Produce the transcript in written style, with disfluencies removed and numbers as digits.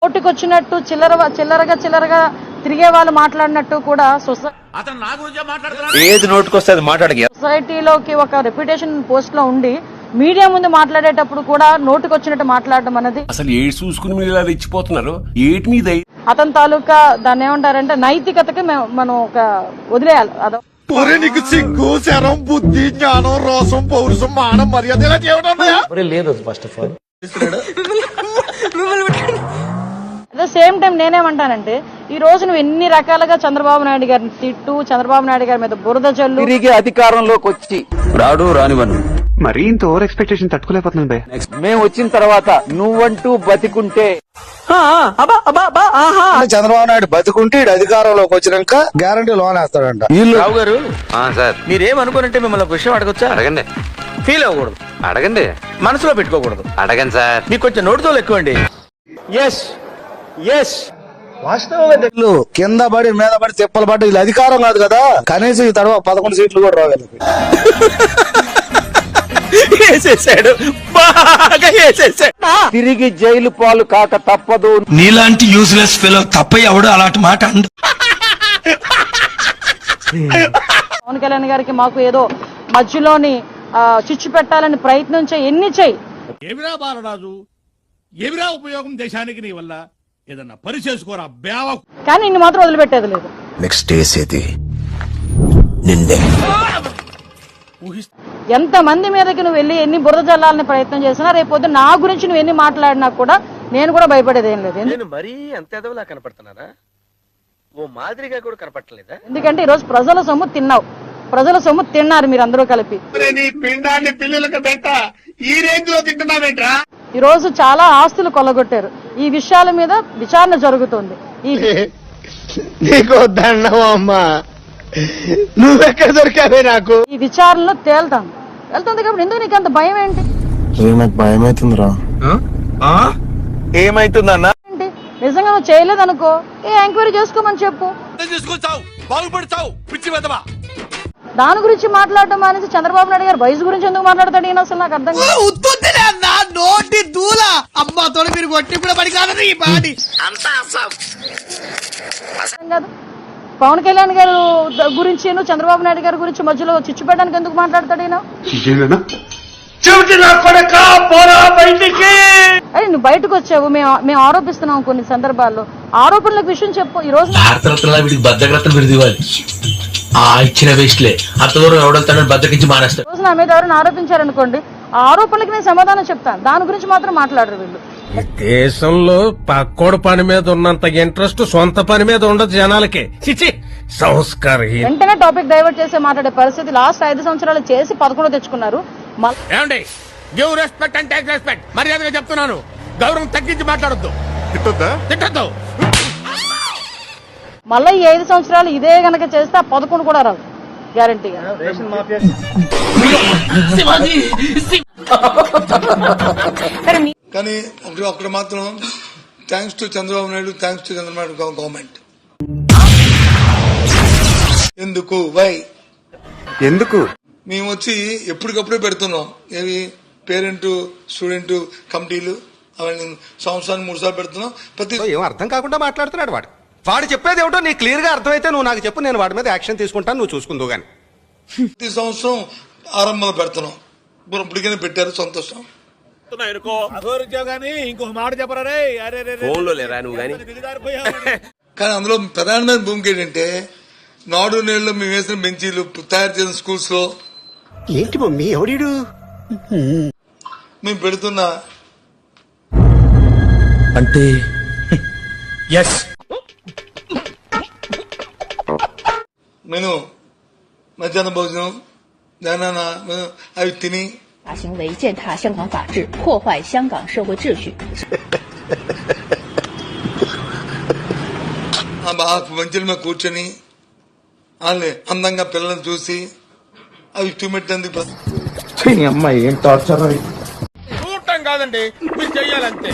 నోటికొచ్చినట్టు చిల్లరగా తిరిగే వాళ్ళు మాట్లాడినట్టు కూడా ఏది నోటికొస్తే అది సొసైటీలోకి ఒక రెప్యుటేషన్ పోస్ట్ లో ఉండి మీడియా ముందు మాట్లాడేటప్పుడు కూడా నోటికొచ్చినట్టు మాట్లాడడం అనేది అసలు ఏడు చూసుకుని మీరు ఇలా రెచ్చిపోతున్నారు ఏటి మీద అతని తాలూకా దాన్ని ఏమంటారంటే నైతికతకి మనం ఒక వదిలేయాలి. అదో నీకు సిగ్గు శరం బుద్ధి జ్ఞానం రోసం పౌరుషం మానం మర్యాద ఇలా చేయడం లేదు. First of all at the same time నేనేమంటానంటే ఈ రోజు నువ్వు ఎన్ని రకాలుగా చంద్రబాబు నాయుడు గారిని తిట్టు, చంద్రబాబు నాయుడు గారి మీద బురద జల్లు, తిరిగి అధికారంలోకి వచ్చి రానివ్వను. మరీ ఇంత ఓవర్ ఎక్స్పెక్టేషన్ తట్టుకోలేకపోతున్నాను భయ. మేము వచ్చిన తర్వాత నువ్వంటూ బతికుంటే చంద్రబాబు నాయుడు బతుకుంటే అధికారంలోకి వచ్చినాక గ్యారంటీ లోన్ వేస్తాడంట. రావు గారు మీరేమనుకోనంటే మిమ్మల్ని ఒక విషయం అడగొచ్చా? అడగండి. ఫీల్ అవ్వకూడదు. అడగండి. మనసులో పెట్టుకోకూడదు. అడగండి సార్. మీకు కొంచెం నోటితో ఎక్కువండి. వాస్తవంగా కింద పడి మీద పడి తిప్పలు పడి వీళ్ళు అధికారం కాదు కదా, కనీసం ఈ తడవ 11 సీట్లు కూడా రావాలి. తిరిగి జైలు పాలు కాక తప్పదు. నీలాంటి యూజ్లెస్ ఫెలో తప్ప ఎవడు అలాంటి మాట అండు. పవన్ కళ్యాణ్ గారికి మాకు ఏదో మధ్యలోని చిచ్చు పెట్టాలని ప్రయత్నం ఎన్ని చెయ్యి. ఏమిరా బాలరాజు, ఏమిరా ఉపయోగం దేశానికి నీ వల్ల? ఏదన్నా పని చేసుకోరా బేవ. కానీ ఇన్ని మాత్రం వదిలిపెట్టేది లేదు. నెక్స్ట్ వేసేది నిన్నే. ఎంత మంది మీదకి నువ్వు వెళ్ళి ఎన్ని బురద జల్లాలని ప్రయత్నం చేసినా రేపొద్దు నా గురించి నువ్వు ఎన్ని మాట్లాడినా కూడా నేను కూడా భయపడేది ఏం లేదు. నేను మరీ అంత ఎదవలా కనపడుతున్నారా? ఓ మాదిరిగా కూడా కనపడలేదా? ఎందుకంటే ఈరోజు ప్రజల సొమ్ము తిన్నావు, ప్రజల సొమ్ము తిన్నారు మీరు అందరూ కలిపి. ఈ రేంజ్ లో తింటున్నావేంట్రా? ఈ రోజు చాలా ఆస్తులు కొల్లగొట్టారు. ఈ విషయాల మీద విచారణ జరుగుతుంది. నీకు దండం అమ్మా, నువ్వెక్కడ దొరికావే నాకు? ఈ విచారణలో వెళ్తుంది కాబట్టి ఎందుకు నీకు అంత భయం ఏంటి? నాకు భయం అవుతుందిరా. ఏమైతుందన్నా? ఏంటి నిజంగా నువ్వు చేయలేదు అనుకో, ఎంక్వైరీ చేసుకోమని చెప్పు. బాగుపడతావు పిచ్చి వెదవా. దాని గురించి మాట్లాడటం అనేది చంద్రబాబు నాయుడు గారు వయసు గురించి ఎందుకు మాట్లాడతాడు ఈయన? అసలు నాకు అర్థం కాదు. నోటి దూల అమ్మాతో మీరు కొట్టి పడి కాదు ఈ పాటి కాదు. పవన్ కళ్యాణ్ గారు గురించి చంద్రబాబు నాయుడు గారి గురించి మధ్యలో చిచ్చు పెట్టడానికి ఎందుకు మాట్లాడతాడు ఈయన? అరే నువ్వు బయటకు వచ్చావు, మేము ఆరోపిస్తున్నాం కొన్ని సందర్భాల్లో. ఆరోపణలకు విషయం చెప్పు. ఈ రోజు ఇచ్చిన వేస్ట్లే అంత దూరం ఎవడంతా బద్దకించి మానేస్తాడు. రోజు నా మీద ఎవరైనా ఆరోపించారనుకోండి, ఆ ఆరోపణలకు నేను సమాధానం చెప్తాను. దాని గురించి మాత్రం మాట్లాడరు వీళ్ళు. దేశంలో పక్కోడు పని మీద ఉన్నంత ఇంట్రెస్ట్ సొంత పని మీద ఉండదు జనాలకి. సంస్కారం వెంటనే టాపిక్ డైవర్ట్ చేసి మాట్లాడే పరిస్థితి లాస్ట్ 5 సంవత్సరాలు చేసి 11 తెచ్చుకున్నారు. ఏమండి, give respect and take respect. మర్యాదగా చెప్తున్నాను, గౌరవం తగ్గించి మాట్లాడొద్దు. తిట్టొద్దు. మళ్ళీ ఈ 5 సంవత్సరాలు ఇదే గనక చేస్తే 11 కూడా రావు గ్యారంటీగా. కానీ అక్కడ మాత్రం thanks to Chandrababu Naidu, thanks to Chandrababu government. ఎందుకు మేము వచ్చి ఎప్పటికప్పుడే పెడుతున్నాం. ఏవి పేరెంట్ స్టూడెంట్ కమిటీలు అవన్నీ సంవత్సరానికి 3 సార్లు పెడుతున్నాం. ఏం అర్థం కాకుండా మాట్లాడుతున్నాడు వాడు చెప్పేది ఏమిటో నీకు క్లియర్ గా అర్థమైతే నువ్వు నాకు చెప్పు, నేను వాడి మీద యాక్షన్ తీసుకుంటాను, నువ్వు చూసుకుందు గాని. ప్రతి సంవత్సరం ఆరంభంలో పెడుతున్నాం. ఇప్పటికైనా పెట్టారు, సంతోషం. ఇంకొక మాట చెప్పరా? కానీ అందులో ప్రధానమైన భూమిక ఏంటంటే నాడు నేడులో మేము వేసిన బెంచీలు, తయారు చేసిన స్కూల్స్ లో ఏంటి మమ్మీ ఎవడీడు మేము పెడుతున్న అంటే మెను మధ్యాహ్న భోజనం దానా అవి తిని 大行为践踏香港法治，破坏香港社会秩序。మంచిల మీద కూర్చొని వాళ్ళని అందంగా పిల్లల్ని చూసి అవి చూపెట్టేందుకు చూడటం కాదండి, మీరు చెయ్యాలంతే.